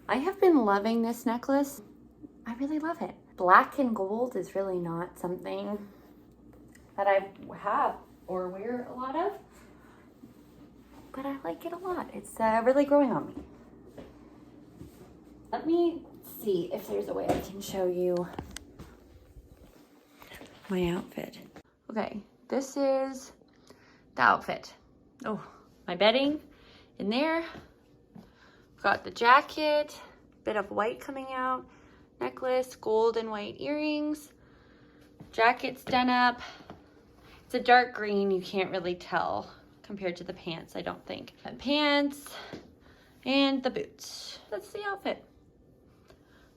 I have been loving this necklace. I really love it. Black and gold is really not something that I have or wear a lot of, but I like it a lot. It's really growing on me. Let me see if there's a way I can show you my outfit. Okay, this is the outfit. Oh, my bedding in there. Got the jacket, bit of white coming out, necklace, gold and white earrings, jacket's done up. It's a dark green, you can't really tell compared to the pants, I don't think. Pants and the boots. That's the outfit.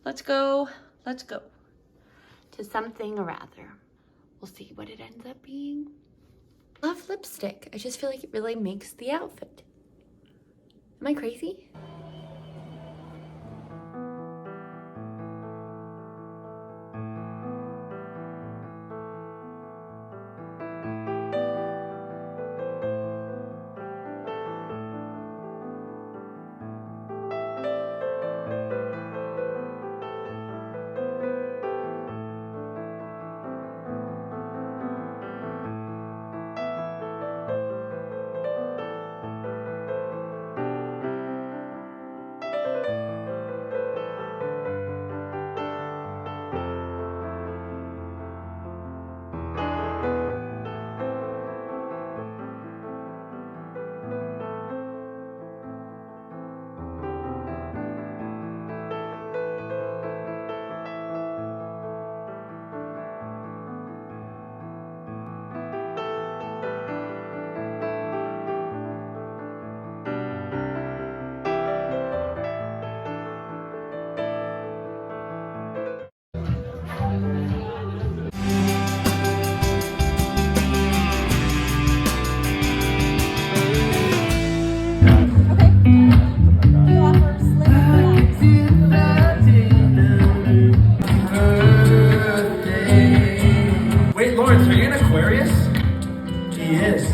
Let's go to something or rather. We'll see what it ends up being. Love lipstick. I just feel like it really makes the outfit. Am I crazy? Wait, Lawrence, are you an Aquarius? He is.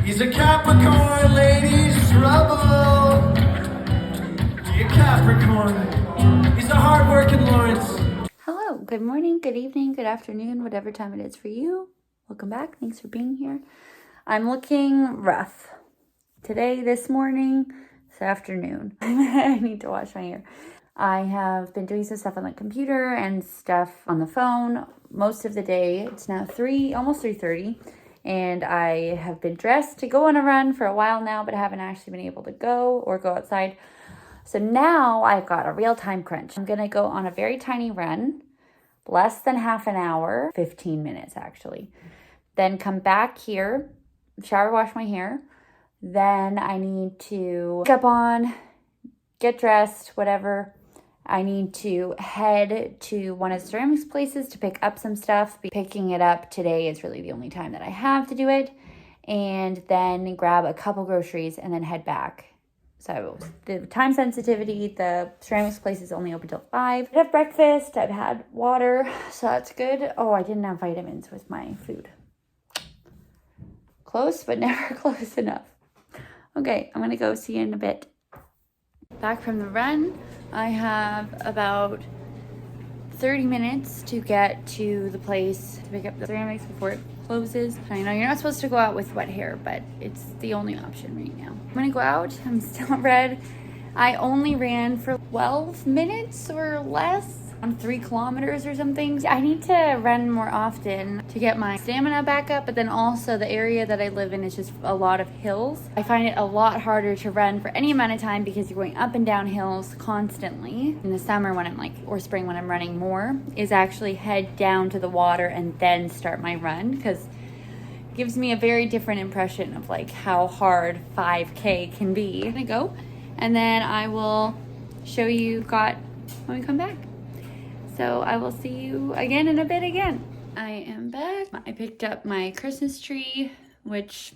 He's a Capricorn, ladies, trouble. You're Capricorn. He's a hard-working Lawrence. Hello, good morning, good evening, good afternoon, whatever time it is for you. Welcome back, thanks for being here. I'm looking rough. Today, this morning, this afternoon. I need to wash my hair. I have been doing some stuff on the computer and stuff on the phone most of the day. It's now almost 3:30, and I have been dressed to go on a run for a while now, but I haven't actually been able to go outside. So now I've got a real time crunch. I'm gonna go on a very tiny run, less than half an hour, 15 minutes actually. Then come back here, shower, wash my hair. Then I need to get up on, get dressed, whatever. I need to head to one of the ceramics places to pick up some stuff. Picking it up today is really the only time that I have to do it. And then grab a couple groceries and then head back. So the time sensitivity, the ceramics place is only open till 5. I have breakfast, I've had water, so that's good. Oh, I didn't have vitamins with my food. Close, but never close enough. Okay, I'm gonna go see you in a bit. Back from the run, I have about 30 minutes to get to the place to pick up the ceramics before it closes. I know you're not supposed to go out with wet hair, but it's the only option right now. I'm gonna go out, I'm still red. I only ran for 12 minutes or less on 3 kilometers or something. I need to run more often to get my stamina back up, but then also the area that I live in is just a lot of hills. I find it a lot harder to run for any amount of time because you're going up and down hills constantly. In the summer when or spring when I'm running more, is actually head down to the water and then start my run, because it gives me a very different impression of like how hard 5K can be. I'm gonna go and then I will show you when we come back. So I will see you again in a bit again. I am back. I picked up my Christmas tree, which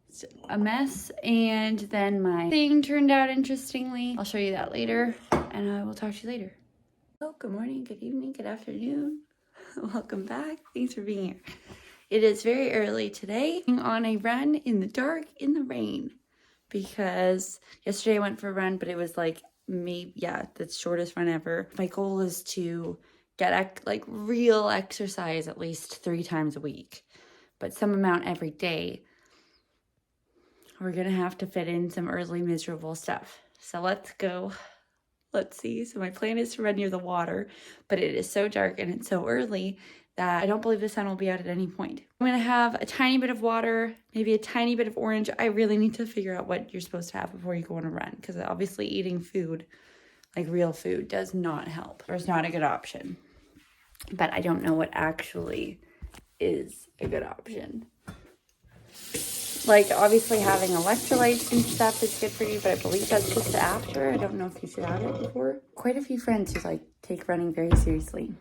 is a mess, and then my thing turned out interestingly. I'll show you that later, and I will talk to you later. Oh, good morning, good evening, good afternoon. Welcome back. Thanks for being here. It is very early today. I'm on a run in the dark, in the rain, because yesterday I went for a run, but it was like maybe, yeah, the shortest run ever. My goal is to get like real exercise at least 3 times a week, but some amount every day. We're gonna have to fit in some early miserable stuff. So let's go. Let's see. So my plan is to run near the water, but it is so dark and it's so early that I don't believe the sun will be out at any point. I'm gonna have a tiny bit of water, maybe a tiny bit of orange. I really need to figure out what you're supposed to have before you go on a run, because obviously eating food, like real food, does not help, or it's not a good option. But I don't know what actually is a good option. Like, obviously having electrolytes and stuff is good for you, but I believe that's just after. I don't know if you should have it before. Quite a few friends who like take running very seriously,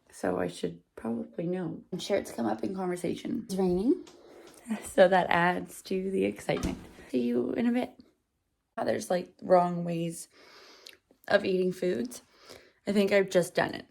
so I should probably know. I'm sure it's come up in conversation. It's raining, so that adds to the excitement. See you in a bit. There's like wrong ways of eating foods. I think I've just done it.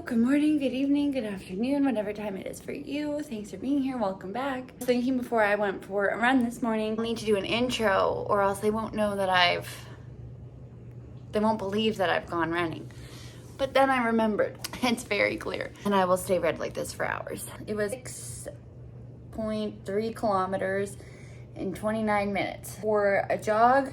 Good morning, good evening, good afternoon, whatever time it is for you. Thanks for being here. Welcome back. I was thinking before I went for a run this morning, I need to do an intro or else they won't know that they won't believe that I've gone running. But then I remembered, it's very clear, and I will stay red like this for hours. It was 6.3 kilometers in 29 minutes. For a jog,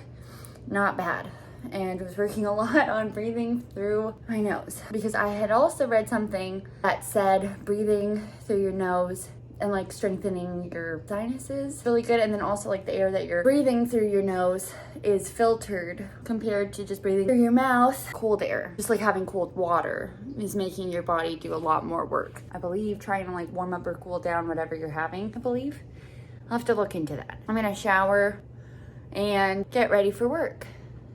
not bad. And was working a lot on breathing through my nose, because I had also read something that said breathing through your nose and like strengthening your sinuses really good, and then also like the air that you're breathing through your nose is filtered compared to just breathing through your mouth. Cold air, just like having cold water, is making your body do a lot more work. I believe trying to like warm up or cool down whatever you're having. I'll have to look into that. I'm gonna shower and get ready for work.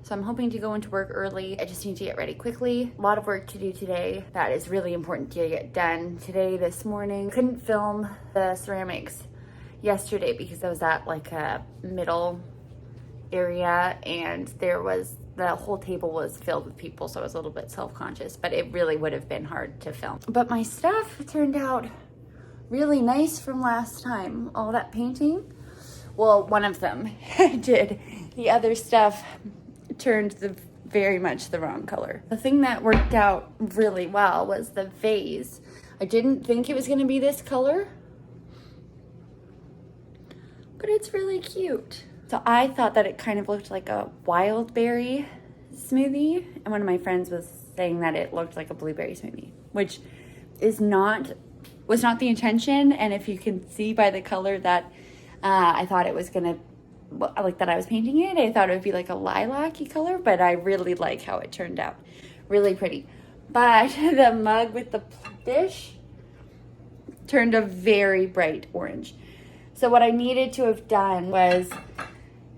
So I'm hoping to go into work early. I just need to get ready quickly. A lot of work to do today that is really important to get done today, this morning. Couldn't film the ceramics yesterday because I was at like a middle area and the whole table was filled with people, so I was a little bit self-conscious, but it really would have been hard to film. But my stuff turned out really nice from last time. All that painting, well, one of them did. The other stuff turned very much the wrong color. The thing that worked out really well was the vase. I didn't think it was going to be this color, but it's really cute. So I thought that it kind of looked like a wild berry smoothie, and one of my friends was saying that it looked like a blueberry smoothie, which was not the intention. And if you can see by the color that I thought it was gonna, like that I was painting it, I thought it would be like a lilac-y color, but I really like how it turned out. Really pretty. But the mug with the dish turned a very bright orange. So what I needed to have done was,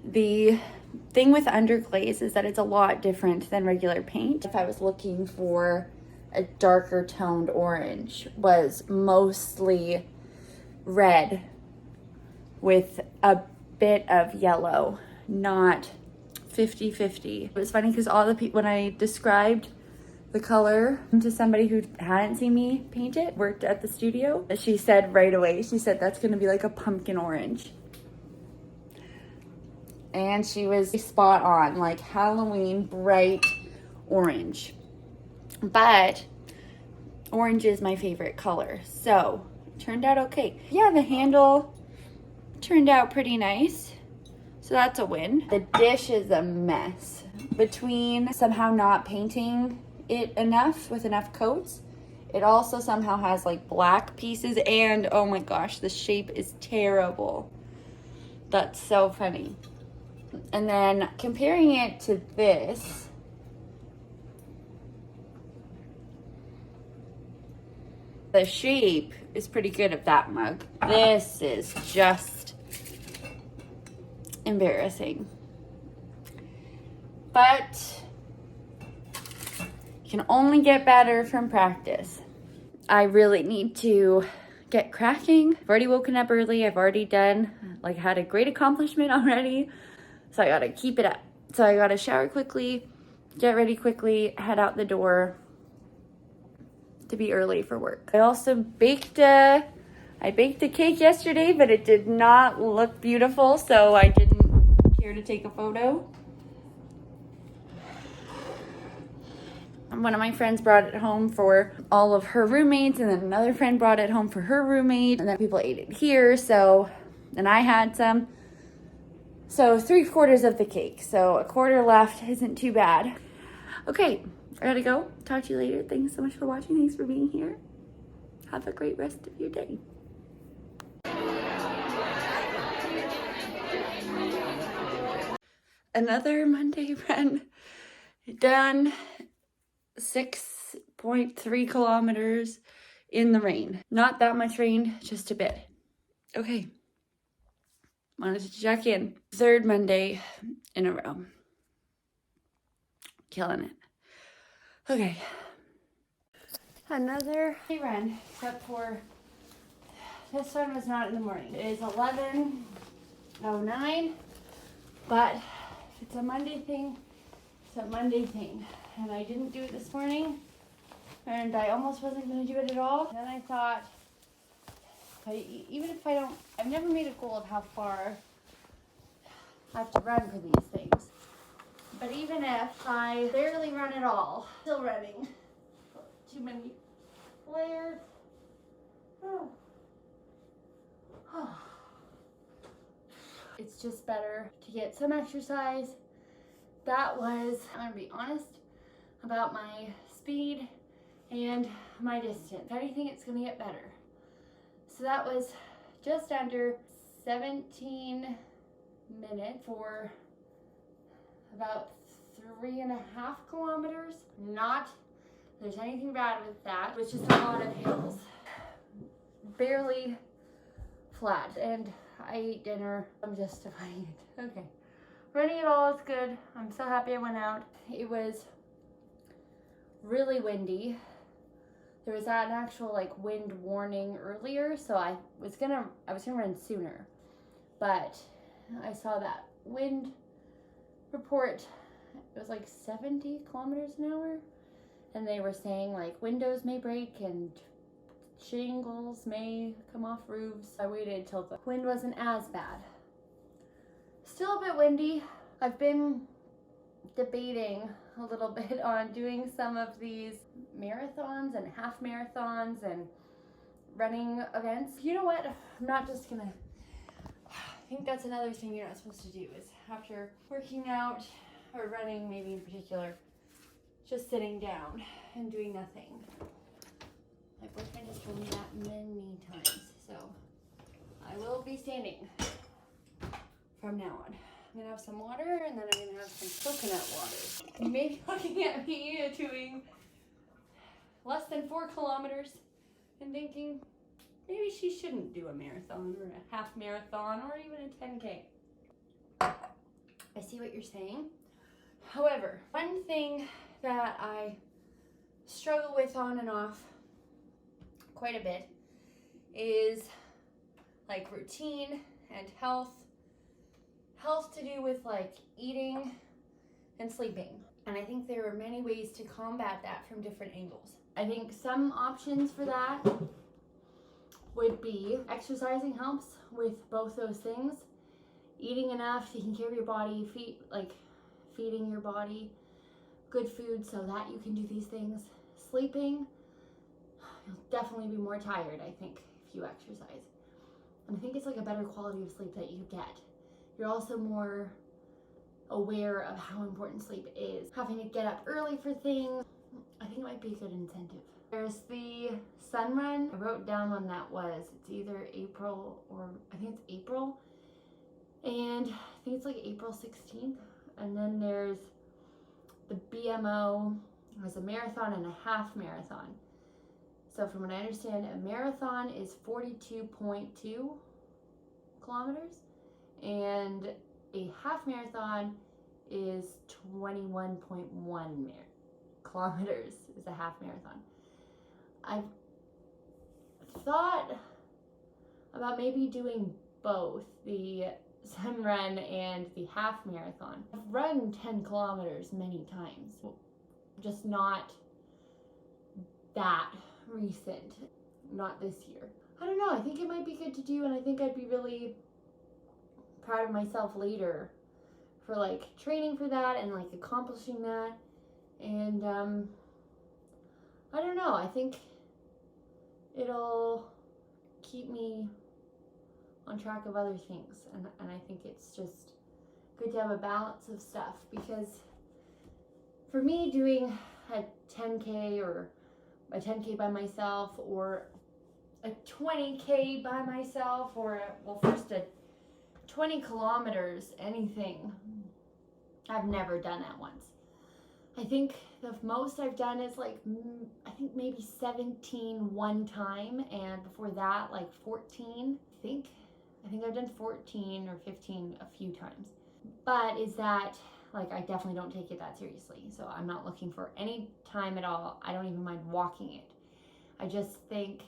the thing with underglaze is that it's a lot different than regular paint. If I was looking for a darker toned orange, was mostly red with a bit of yellow, not 50-50. It was funny because all the people, when I described the color to somebody who hadn't seen me paint it, worked at the studio, she said right away, she said that's gonna be like a pumpkin orange. And she was spot on, like Halloween bright orange. But orange is my favorite color, so it turned out okay. Yeah, the handle turned out pretty nice, so that's a win. The dish is a mess. Between somehow not painting it enough with enough coats, it also somehow has like black pieces, and oh my gosh, the shape is terrible. That's so funny. And then comparing it to this, the shape is pretty good of that mug. This is just embarrassing. But you can only get better from practice. I really need to get cracking. I've already woken up early. I've already done, like, had a great accomplishment already. So I gotta keep it up. So I gotta shower quickly, get ready quickly, head out the door to be early for work. I also baked a cake yesterday, but it did not look beautiful, so I didn't care to take a photo. One of my friends brought it home for all of her roommates, and then another friend brought it home for her roommate, and then people ate it here, and I had some. So 3/4 of the cake. So a quarter left isn't too bad. Okay, I gotta go. Talk to you later. Thanks so much for watching. Thanks for being here. Have a great rest of your day. Another Monday run done. 6.3 kilometers in the rain. Not that much rain, just a bit. Okay. Wanted to check in. 3rd Monday in a row. Killing it. Okay. Another run, except for this one was not in the morning. It is 11:09, but if it's a Monday thing, it's a Monday thing. And I didn't do it this morning, and I almost wasn't going to do it at all. Then I thought, even if I don't, I've never made a goal of how far I have to run for these things. But even if I barely run at all, still running. Too many flares. Oh. It's just better to get some exercise. That was, I'm gonna be honest about my speed and my distance. If anything, it's gonna get better. So that was just under 17 minutes for about 3.5 kilometers. Not there's anything bad with that. It was just a lot of hills. Barely flat. And I ate dinner. I'm justifying it. Okay. Running it all is good. I'm so happy I went out. It was really windy. There was an actual wind warning earlier, so I was gonna run sooner. But I saw that wind report. It was 70 kilometers an hour. And they were saying windows may break and shingles may come off roofs. I waited till the wind wasn't as bad. Still a bit windy. I've been debating a little bit on doing some of these marathons and half marathons and running events. You know what? I'm not just gonna, I think that's another thing you're not supposed to do is after working out or running maybe in particular, just sitting down and doing nothing. My boyfriend has told me that many times, so I will be standing from now on. I'm gonna have some water and then I'm gonna have some coconut water. You may be looking at me doing less than 4 kilometers and thinking maybe she shouldn't do a marathon or a half marathon or even a 10K. I see what you're saying. However, one thing that I struggle with on and off quite a bit is routine and health to do with eating and sleeping. And I think there are many ways to combat that from different angles. I think some options for that would be exercising helps with both those things. Eating enough, taking care of your body, feeding your body good food so that you can do these things. Sleeping, you'll definitely be more tired, I think, if you exercise. And I think it's a better quality of sleep that you get. You're also more aware of how important sleep is. Having to get up early for things, I think it might be a good incentive. There's the sun run. I wrote down when that was. It's either April or I think it's April. And I think it's April 16th. And then there's the BMO. There's a marathon and a half marathon. So from what I understand, a marathon is 42.2 kilometers and a half marathon is 21.1 kilometers is a half marathon. I've thought about maybe doing both the swim run and the half marathon. I've run 10 kilometers many times, just not that recent, not this year. I don't know, I think it might be good to do, and I think I'd be really proud of myself later for like training for that and like accomplishing that. And I don't know, I think it'll keep me on track of other things, and I think it's just good to have a balance of stuff, because for me, doing a 10K or a 10K by myself, or a 20K by myself, or first a 20 kilometers, anything, I've never done that once. I think the most I've done is like, I think maybe 17 one time, and before that like 14. I think I've done 14 or 15 a few times. But is that, like, I definitely don't take it that seriously. So I'm not looking for any time at all. I don't even mind walking it. I just think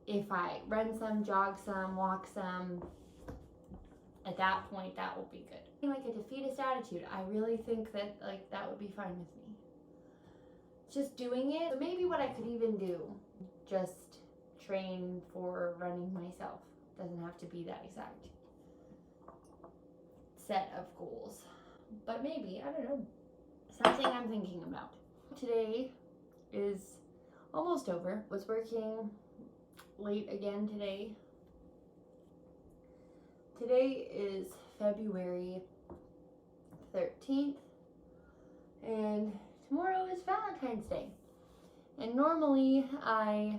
if I run some, jog some, walk some, at that point, that will be good. Like a defeatist attitude, I really think that like that would be fine with me. Just doing it. So maybe what I could even do, just train for running myself. Doesn't have to be that exact set of goals, but maybe, I don't know, something I'm thinking about. Today is almost over. Was working late again today. Today is February 13th, and tomorrow is Valentine's Day. And normally I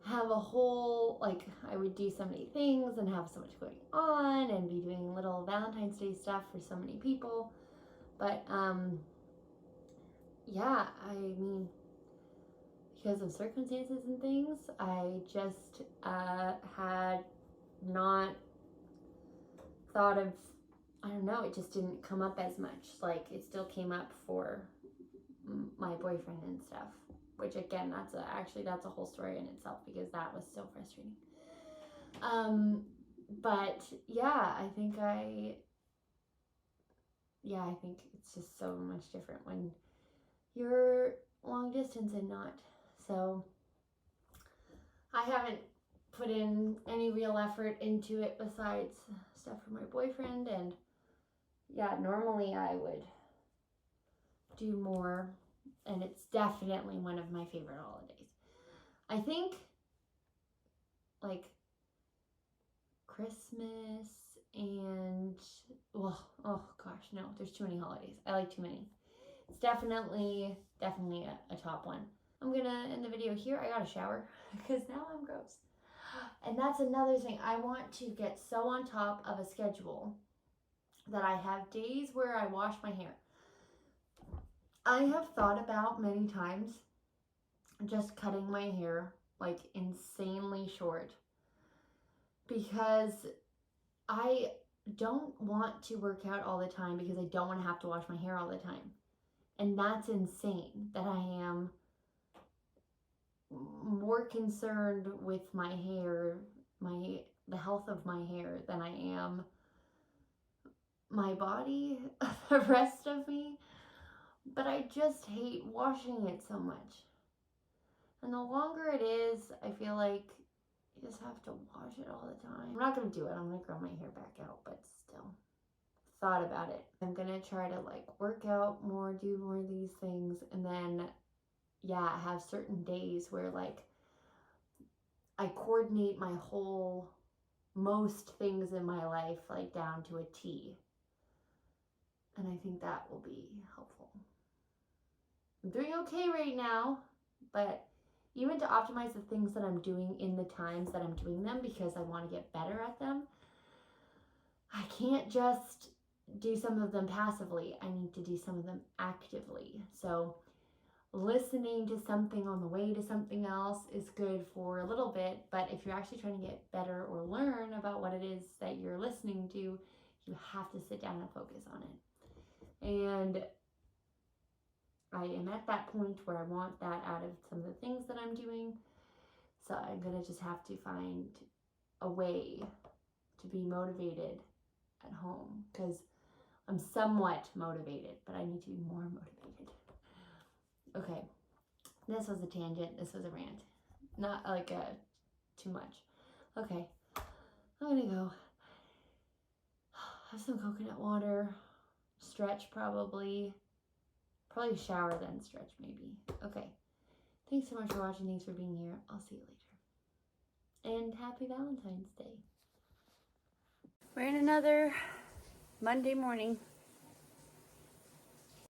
have a whole, like, I would do so many things and have so much going on and be doing little Valentine's Day stuff for so many people. But, yeah, I mean, because of circumstances and things, I just had not thought of, I don't know, it just didn't come up as much. Like, it still came up for my boyfriend and stuff, which again, that's a whole story in itself, because that was so frustrating. But yeah, I think it's just so much different when you're long distance and not. So I haven't put in any real effort into it besides stuff for my boyfriend. And yeah, normally I would do more, and it's definitely one of my favorite holidays. I think like Christmas and, well, oh gosh, no, there's too many holidays. I like too many. It's definitely a top one. I'm gonna end the video here. I got a shower because now I'm gross. And that's another thing. I want to get so on top of a schedule that I have days where I wash my hair. I have thought about many times just cutting my hair like insanely short, because I don't want to work out all the time, because I don't want to have to wash my hair all the time. And that's insane that I am more concerned with my hair, the health of my hair, than I am my body, the rest of me. But I just hate washing it so much. And the longer it is, I feel like you just have to wash it all the time. I'm not going to do it. I'm going to grow my hair back out, but still, thought about it. I'm going to try to like work out more, do more of these things, and then, yeah, have certain days where like I coordinate my whole, most things in my life like down to a T. And I think that will be helpful. I'm doing okay right now, but even to optimize the things that I'm doing in the times that I'm doing them, because I want to get better at them, I can't just do some of them passively. I need to do some of them actively. So listening to something on the way to something else is good for a little bit, but if you're actually trying to get better or learn about what it is that you're listening to, you have to sit down and focus on it. And I am at that point where I want that out of some of the things that I'm doing. So I'm going to just have to find a way to be motivated at home, because I'm somewhat motivated, but I need to be more motivated. Okay, this was a tangent. This was a rant. Not like too much. Okay, I'm gonna go have some coconut water, stretch probably shower then stretch maybe. Okay, thanks so much for watching. Thanks for being here. I'll see you later. And happy Valentine's Day. We're in another Monday morning.